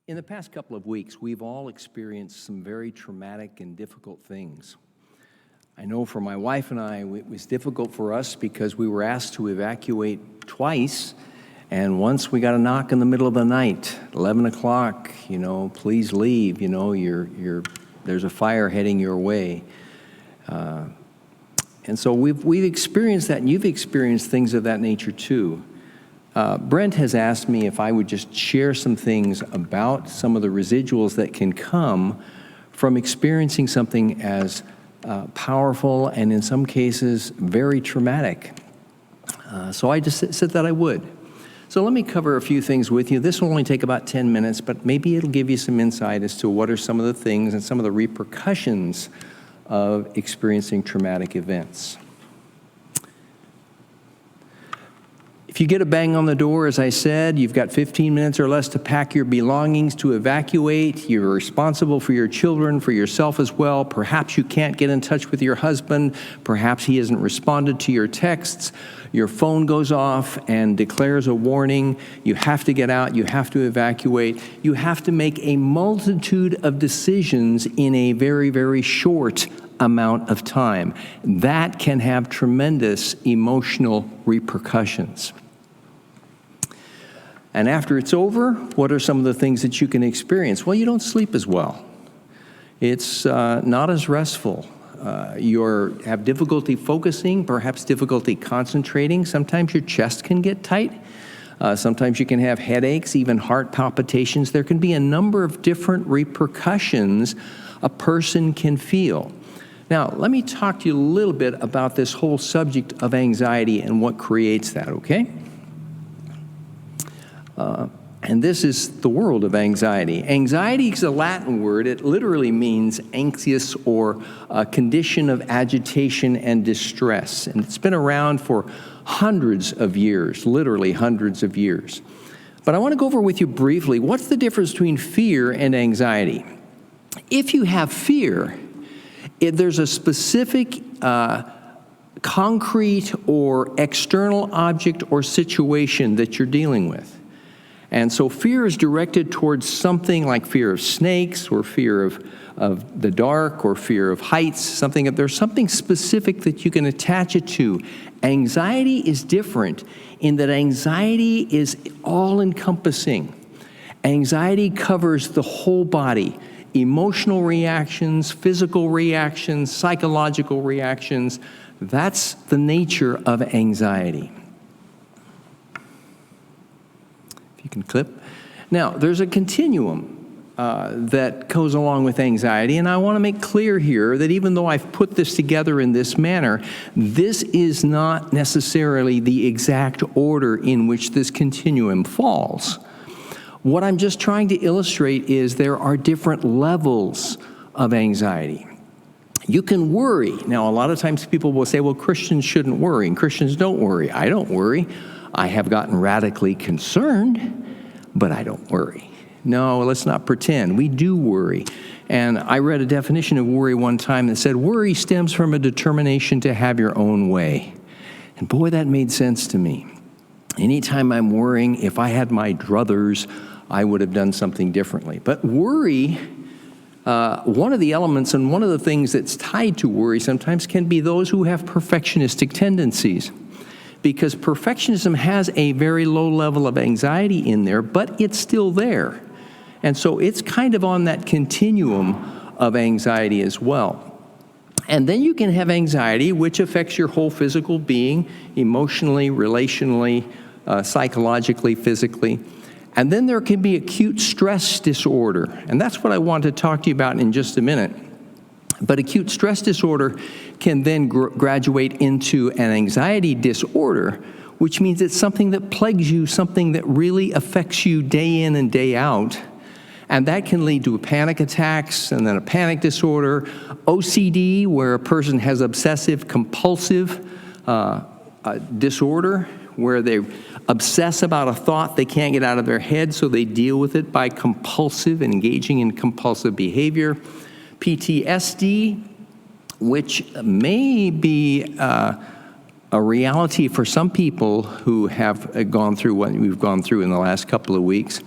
In the past couple of weeks, we've all experienced some very traumatic and difficult things. I know for my wife and I, it was difficult for us because we were asked to evacuate twice, and once we got a knock in the middle of the night, 11 o'clock, please leave, there's a fire heading your way. And so we've experienced that, and you've experienced things of that nature too. Brent has asked me if I would just share some things about some of the residuals that can come from experiencing something as powerful and in some cases very traumatic. So I just said that I would. So let me cover a few things with you. This will only take about 10 minutes, but maybe it'll give you some insight as to what are some of the things and some of the repercussions of experiencing traumatic events. If you get a bang on the door, as I said, you've got 15 minutes or less to pack your belongings to evacuate. You're responsible for your children, for yourself as well. Perhaps you can't get in touch with your husband. Perhaps he hasn't responded to your texts. Your phone goes off and declares a warning. You have to get out. You have to evacuate. You have to make a multitude of decisions in a very, very short amount of time. That can have tremendous emotional repercussions. And after it's over, what are some of the things that you can experience? Well, you don't sleep as well. It's not as restful. You have difficulty focusing, perhaps difficulty concentrating. Sometimes your chest can get tight. Sometimes you can have headaches, even heart palpitations. There can be a number of different repercussions a person can feel. Now, let me talk to you a little bit about this whole subject of anxiety and what creates that, okay? And this is the world of anxiety. Anxiety is a Latin word. It literally means anxious or a condition of agitation and distress. And it's been around for hundreds of years, literally hundreds of years. But I want to go over with you briefly, what's the difference between fear and anxiety? If you have fear, there's a specific concrete or external object or situation that you're dealing with. And so fear is directed towards something like fear of snakes or fear of the dark or fear of heights, there's something specific that you can attach it to. Anxiety is different in that anxiety is all-encompassing. Anxiety covers the whole body. Emotional reactions, physical reactions, psychological reactions. That's the nature of anxiety. If you can clip. Now, there's a continuum that goes along with anxiety, and I want to make clear here that even though I've put this together in this manner, this is not necessarily the exact order in which this continuum falls. What I'm just trying to illustrate is there are different levels of anxiety. You can worry. Now, a lot of times people will say, well, Christians shouldn't worry, and Christians don't worry. I don't worry. I have gotten radically concerned, but I don't worry. No, let's not pretend. We do worry. And I read a definition of worry one time that said, worry stems from a determination to have your own way. And boy, that made sense to me. Anytime I'm worrying, if I had my druthers, I would have done something differently. But worry, one of the elements and one of the things that's tied to worry sometimes can be those who have perfectionistic tendencies. Because perfectionism has a very low level of anxiety in there, but it's still there. And so it's kind of on that continuum of anxiety as well. And then you can have anxiety, which affects your whole physical being, emotionally, relationally, psychologically, physically. And then there can be acute stress disorder. And that's what I want to talk to you about in just a minute. But acute stress disorder can then graduate into an anxiety disorder, which means it's something that plagues you, something that really affects you day in and day out. And that can lead to panic attacks and then a panic disorder, OCD, where a person has obsessive compulsive disorder, where they obsess about a thought they can't get out of their head, so they deal with it by engaging in compulsive behavior. PTSD, which may be a reality for some people who have gone through what we've gone through in the last couple of weeks.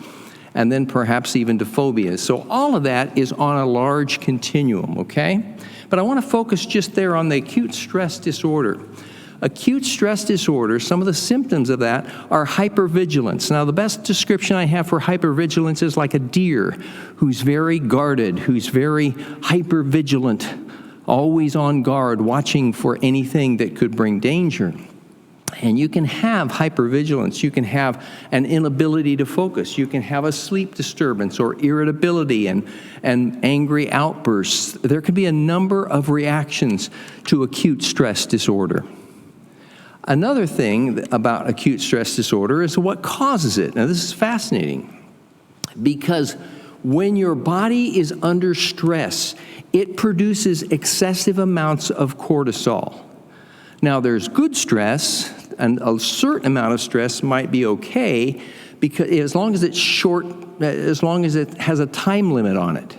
and then perhaps even to phobias. So all of that is on a large continuum, okay? But I want to focus just there on the acute stress disorder. Acute stress disorder, some of the symptoms of that are hypervigilance. Now, the best description I have for hypervigilance is like a deer who's very guarded, who's very hypervigilant, always on guard, watching for anything that could bring danger. And you can have hypervigilance. You can have an inability to focus. You can have a sleep disturbance or irritability and angry outbursts. There can be a number of reactions to acute stress disorder. Another thing about acute stress disorder is what causes it. Now, this is fascinating because when your body is under stress, it produces excessive amounts of cortisol. Now, there's good stress, and a certain amount of stress might be okay because as long as it's short, as long as it has a time limit on it.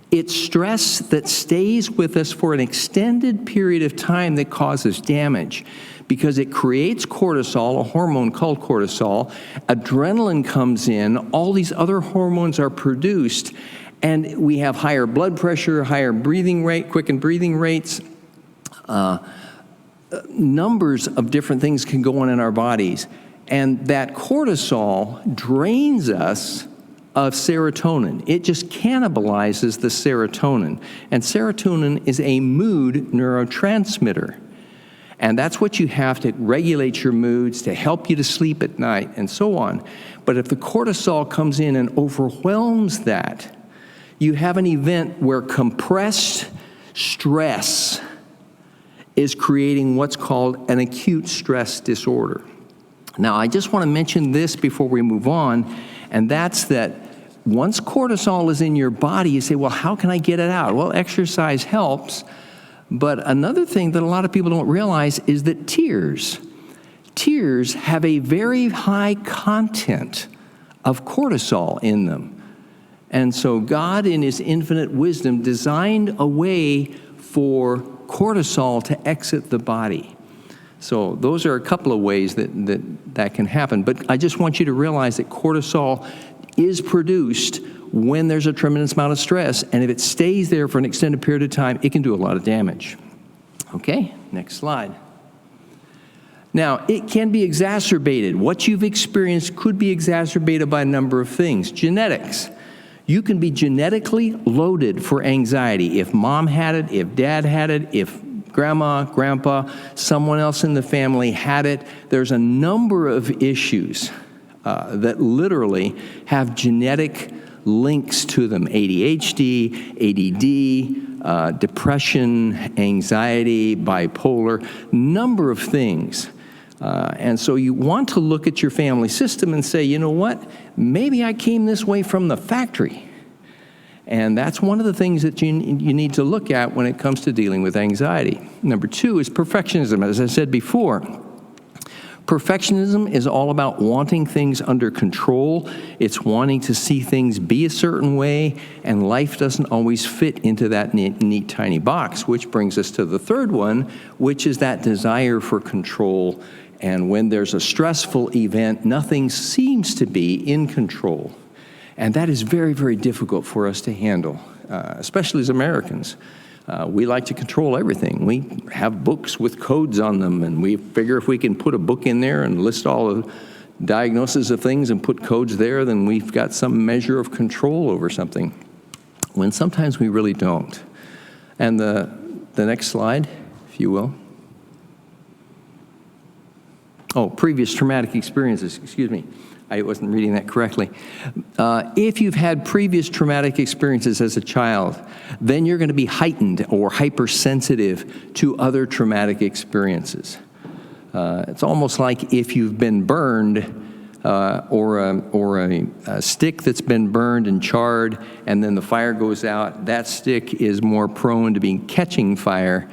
It's stress that stays with us for an extended period of time that causes damage because it creates cortisol, a hormone called cortisol. Adrenaline comes in, all these other hormones are produced, and we have higher blood pressure, higher breathing rate, quickened breathing rates. Numbers of different things can go on in our bodies. And that cortisol drains us of serotonin. It just cannibalizes the serotonin. And serotonin is a mood neurotransmitter. And that's what you have to regulate your moods, to help you to sleep at night, and so on. But if the cortisol comes in and overwhelms that, you have an event where compressed stress is creating what's called an acute stress disorder. Now, I just want to mention this before we move on, and that's that once cortisol is in your body, you say, well, how can I get it out? Well, exercise helps, but another thing that a lot of people don't realize is that tears have a very high content of cortisol in them. And so God, in His infinite wisdom, designed a way for cortisol to exit the body. So those are a couple of ways that can happen. But I just want you to realize that cortisol is produced when there's a tremendous amount of stress, and if it stays there for an extended period of time, it can do a lot of damage. Okay, next slide. Now, it can be exacerbated. What you've experienced could be exacerbated by a number of things. Genetics. You can be genetically loaded for anxiety. If mom had it, if dad had it, if grandma, grandpa, someone else in the family had it, there's a number of issues that literally have genetic links to them. ADHD, ADD, depression, anxiety, bipolar, number of things. And so you want to look at your family system and say, you know what, maybe I came this way from the factory. And that's one of the things that you need to look at when it comes to dealing with anxiety. Number two is perfectionism. As I said before, perfectionism is all about wanting things under control. It's wanting to see things be a certain way, and life doesn't always fit into that neat tiny box, which brings us to the third one, which is that desire for control. And when there's a stressful event, nothing seems to be in control. And that is very, very difficult for us to handle, especially as Americans. We like to control everything. We have books with codes on them, and we figure if we can put a book in there and list all the diagnoses of things and put codes there, then we've got some measure of control over something, when sometimes we really don't. And the next slide, if you will. Oh, previous traumatic experiences, excuse me. I wasn't reading that correctly. If you've had previous traumatic experiences as a child, then you're going to be heightened or hypersensitive to other traumatic experiences. It's almost like if you've been burned or a stick that's been burned and charred, and then the fire goes out, that stick is more prone to being catching fire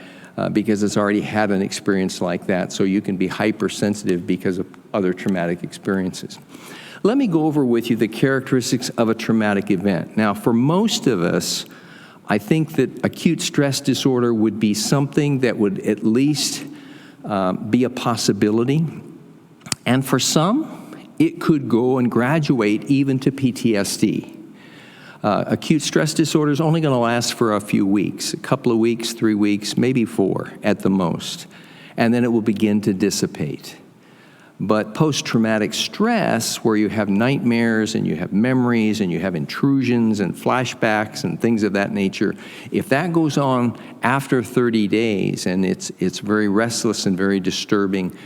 because it's already had an experience like that. So you can be hypersensitive because of other traumatic experiences. Let me go over with you the characteristics of a traumatic event. Now, for most of us, I think that acute stress disorder would be something that would at least be a possibility. And for some, it could go and graduate even to PTSD. Acute stress disorder is only going to last for a few weeks, a couple of weeks, 3 weeks, maybe 4 at the most, and then it will begin to dissipate. But post-traumatic stress, where you have nightmares and you have memories and you have intrusions and flashbacks and things of that nature, if that goes on after 30 days and it's very restless and very disturbing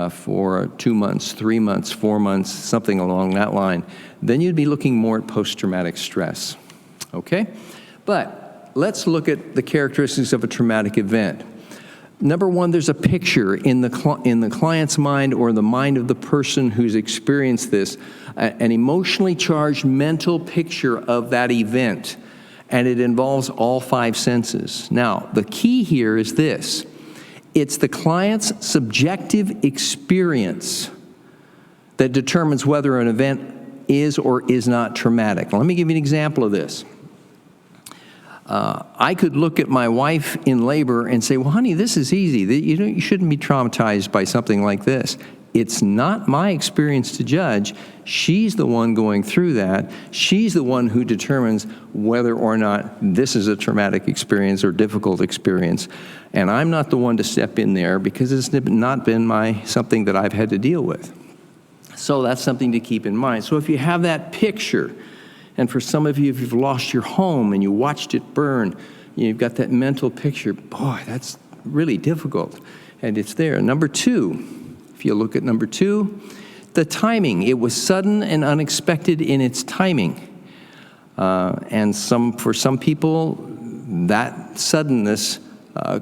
for 2 months, 3 months, 4 months, something along that line, then you'd be looking more at post-traumatic stress, okay? But let's look at the characteristics of a traumatic event. Number one, there's a picture in the client's mind or the mind of the person who's experienced this, an emotionally charged mental picture of that event, and it involves all 5 senses. Now, the key here is this. It's the client's subjective experience that determines whether an event is or is not traumatic. Now, let me give you an example of this. I could look at my wife in labor and say, well, honey, this is easy. You shouldn't be traumatized by something like this. It's not my experience to judge. She's the one going through that. She's the one who determines whether or not this is a traumatic experience or difficult experience. And I'm not the one to step in there because it's not been something that I've had to deal with. So that's something to keep in mind. So if you have that picture, and for some of you, if you've lost your home and you watched it burn, you've got that mental picture, boy, that's really difficult. And it's there. Number 2, if you look at number 2, the timing. It was sudden and unexpected in its timing. And for some people, that suddenness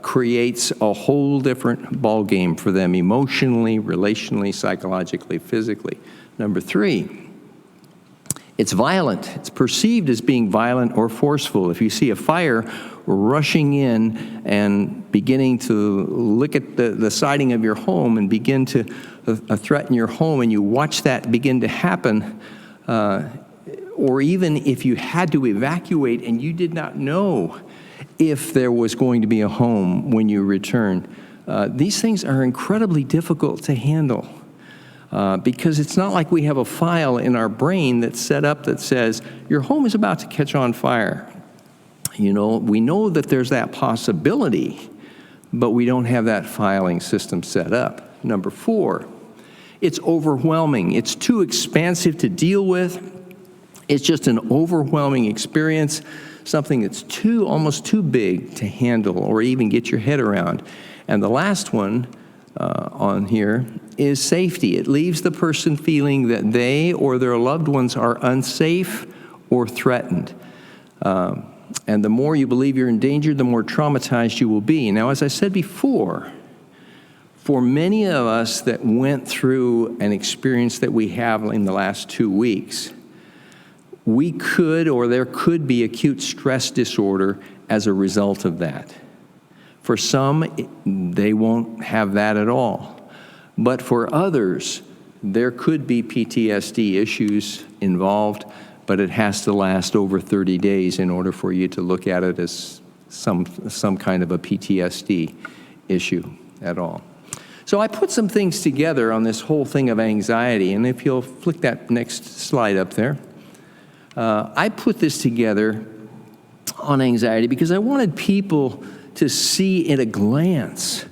creates a whole different ballgame for them emotionally, relationally, psychologically, physically. Number 3, it's violent. It's perceived as being violent or forceful. If you see a fire rushing in and beginning to lick at the siding of your home and begin to threaten your home, and you watch that begin to happen, or even if you had to evacuate and you did not know if there was going to be a home when you returned, these things are incredibly difficult to handle. Because it's not like we have a file in our brain that's set up that says, your home is about to catch on fire. You know, we know that there's that possibility, but we don't have that filing system set up. Number 4, it's overwhelming. It's too expansive to deal with. It's just an overwhelming experience, something that's almost too big to handle or even get your head around. And the last one on here is safety. It leaves the person feeling that they or their loved ones are unsafe or threatened. And the more you believe you're in danger, the more traumatized you will be. Now, as I said before, for many of us that went through an experience that we have in the last 2 weeks, there could be acute stress disorder as a result of that. For some, they won't have that at all. But for others, there could be PTSD issues involved, but it has to last over 30 days in order for you to look at it as some kind of a PTSD issue at all. So I put some things together on this whole thing of anxiety, and if you'll flick that next slide up there. I put this together on anxiety because I wanted people to see at a glance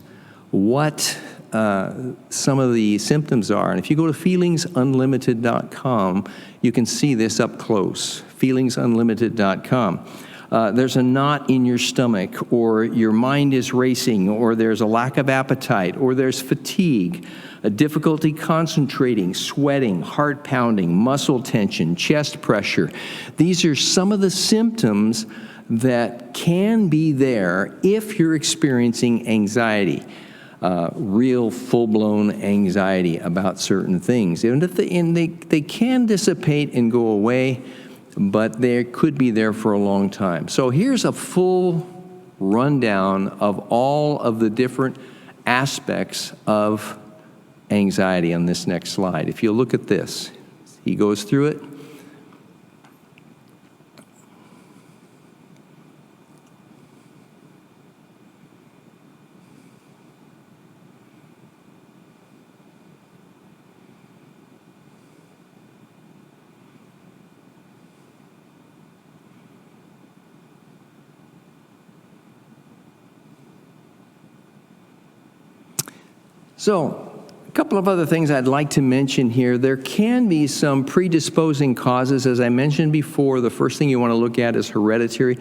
what some of the symptoms are. And if you go to feelingsunlimited.com, you can see this up close, feelingsunlimited.com. There's a knot in your stomach, or your mind is racing, or there's a lack of appetite, or there's fatigue, a difficulty concentrating, sweating, heart pounding, muscle tension, chest pressure. These are some of the symptoms that can be there if you're experiencing anxiety, real full-blown anxiety about certain things. And they can dissipate and go away, but they could be there for a long time. So here's a full rundown of all of the different aspects of anxiety on this next slide. If you look at this, he goes through it. So, a couple of other things I'd like to mention here. There can be some predisposing causes. As I mentioned before, the first thing you want to look at is hereditary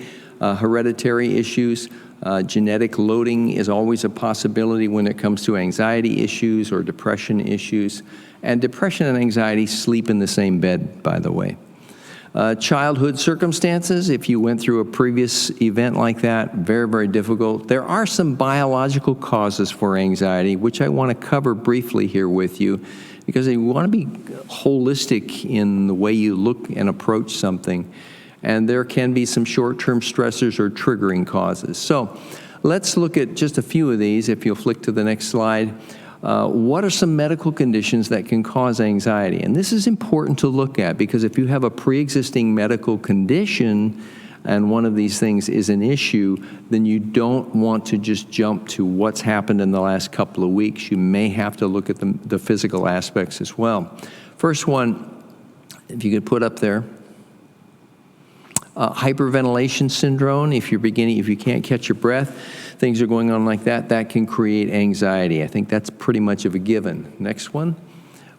issues. Genetic loading is always a possibility when it comes to anxiety issues or depression issues. And depression and anxiety sleep in the same bed, by the way. Childhood circumstances, if you went through a previous event like that, very, very difficult. There are some biological causes for anxiety, which I want to cover briefly here with you, because you want to be holistic in the way you look and approach something. And there can be some short-term stressors or triggering causes. So let's look at just a few of these, if you'll flick to the next slide. What are some medical conditions that can cause anxiety? And this is important to look at, because if you have a pre-existing medical condition and one of these things is an issue, then you don't want to just jump to what's happened in the last couple of weeks. You may have to look at the physical aspects as well. First one, if you could put up there, hyperventilation syndrome. If you can't catch your breath, things are going on like that, that can create anxiety. I think that's pretty much of a given. Next one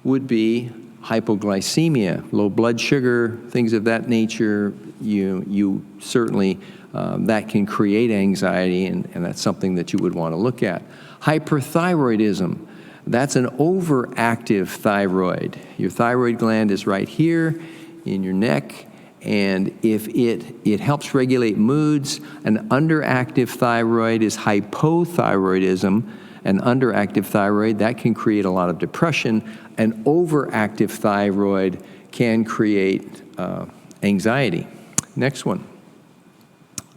would be hypoglycemia, low blood sugar, things of that nature. You certainly, that can create anxiety, and that's something that you would want to look at. Hyperthyroidism, that's an overactive thyroid. Your thyroid gland is right here in your neck. And if it helps regulate moods, an underactive thyroid is hypothyroidism. An underactive thyroid, that can create a lot of depression. An overactive thyroid can create anxiety. Next one.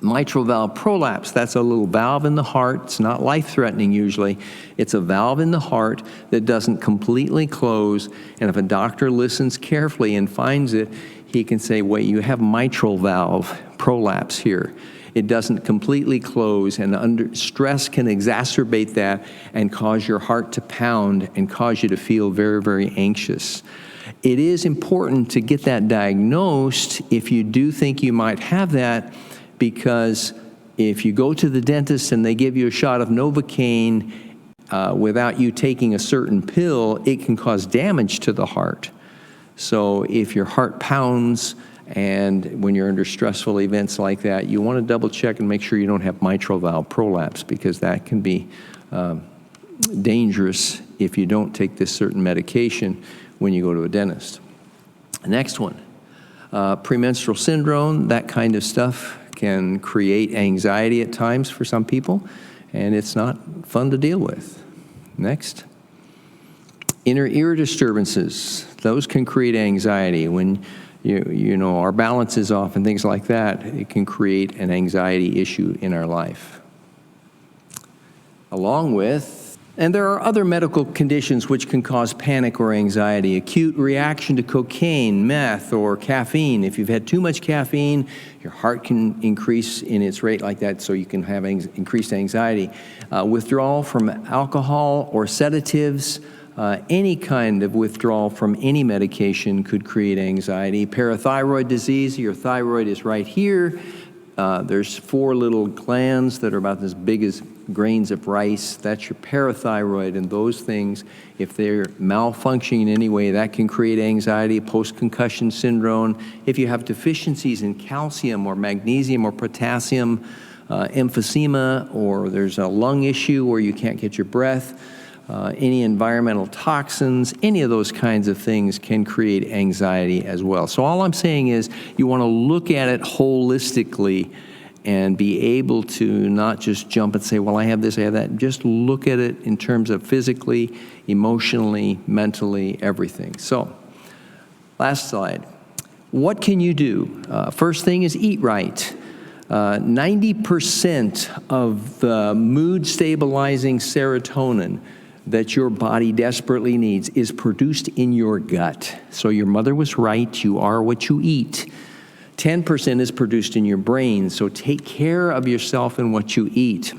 Mitral valve prolapse, that's a little valve in the heart. It's not life-threatening usually. It's a valve in the heart that doesn't completely close. And if a doctor listens carefully and finds it, he can say, wait, you have mitral valve prolapse here. It doesn't completely close, and stress can exacerbate that and cause your heart to pound and cause you to feel very, very anxious. It is important to get that diagnosed if you do think you might have that, because if you go to the dentist and they give you a shot of Novocaine without you taking a certain pill, it can cause damage to the heart. So if your heart pounds and when you're under stressful events like that, you want to double check and make sure you don't have mitral valve prolapse, because that can be dangerous if you don't take this certain medication when you go to a dentist. Next one, premenstrual syndrome, that kind of stuff can create anxiety at times for some people, and it's not fun to deal with. Next. Inner ear disturbances, those can create anxiety. When you know our balance is off and things like that, it can create an anxiety issue in our life. Along with, and there are other medical conditions which can cause panic or anxiety. Acute reaction to cocaine, meth, or caffeine. If you've had too much caffeine, your heart can increase in its rate like that, so you can have increased anxiety. Withdrawal from alcohol or sedatives. Any kind of withdrawal from any medication could create anxiety. Parathyroid disease, your thyroid is right here. There's 4 little glands that are about as big as grains of rice. That's your parathyroid, and those things, if they're malfunctioning in any way, that can create anxiety. Post-concussion syndrome. If you have deficiencies in calcium or magnesium or potassium, emphysema, or there's a lung issue where you can't get your breath, any environmental toxins, any of those kinds of things can create anxiety as well. So all I'm saying is you want to look at it holistically and be able to not just jump and say, well, I have this, I have that. Just look at it in terms of physically, emotionally, mentally, everything. So last slide. What can you do? First thing is eat right. 90% of the mood-stabilizing serotonin that your body desperately needs is produced in your gut. So your mother was right, you are what you eat. 10% is produced in your brain, so take care of yourself and what you eat.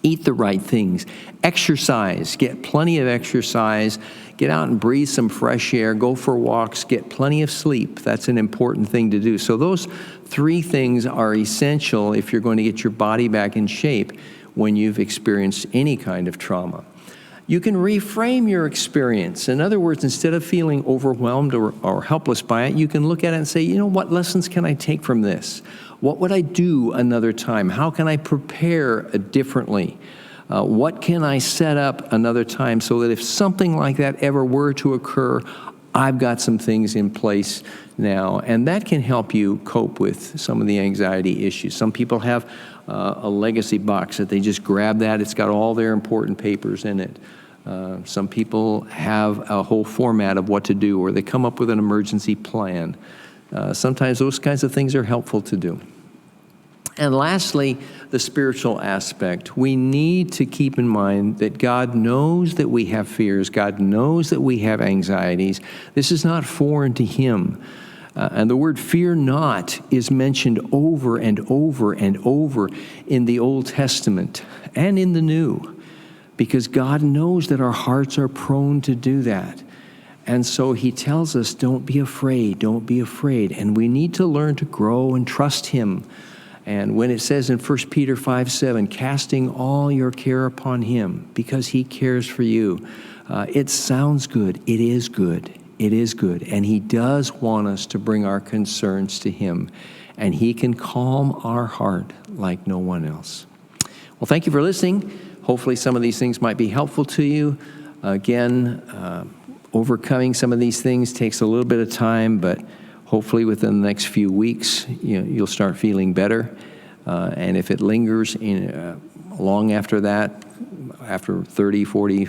Eat the right things. Exercise, get plenty of exercise. Get out and breathe some fresh air, go for walks, get plenty of sleep. That's an important thing to do. So those 3 things are essential if you're going to get your body back in shape when you've experienced any kind of trauma. You can reframe your experience. In other words, instead of feeling overwhelmed or helpless by it, you can look at it and say, you know, what lessons can I take from this? What would I do another time? How can I prepare differently? What can I set up another time so that if something like that ever were to occur, I've got some things in place now. And that can help you cope with some of the anxiety issues. Some people have a legacy box that they just grab that. It's got all their important papers in it. Some people have a whole format of what to do, or they come up with an emergency plan. Sometimes those kinds of things are helpful to do. And lastly, the spiritual aspect. We need to keep in mind that God knows that we have fears. God knows that we have anxieties. This is not foreign to Him. And the word fear not is mentioned over and over and over in the Old Testament and in the New, because God knows that our hearts are prone to do that. And so He tells us, don't be afraid, don't be afraid. And we need to learn to grow and trust Him. And when it says in 1 Peter 5:7, casting all your care upon Him because He cares for you, it sounds good. It is good. It is good. And He does want us to bring our concerns to Him. And He can calm our heart like no one else. Well, thank you for listening. Hopefully some of these things might be helpful to you. Again, overcoming some of these things takes a little bit of time, but hopefully within the next few weeks, you'll start feeling better. And if it lingers long after that, after 30, 40,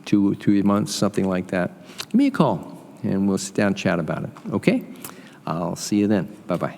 2 months, something like that, give me a call and we'll sit down and chat about it. Okay? I'll see you then. Bye-bye.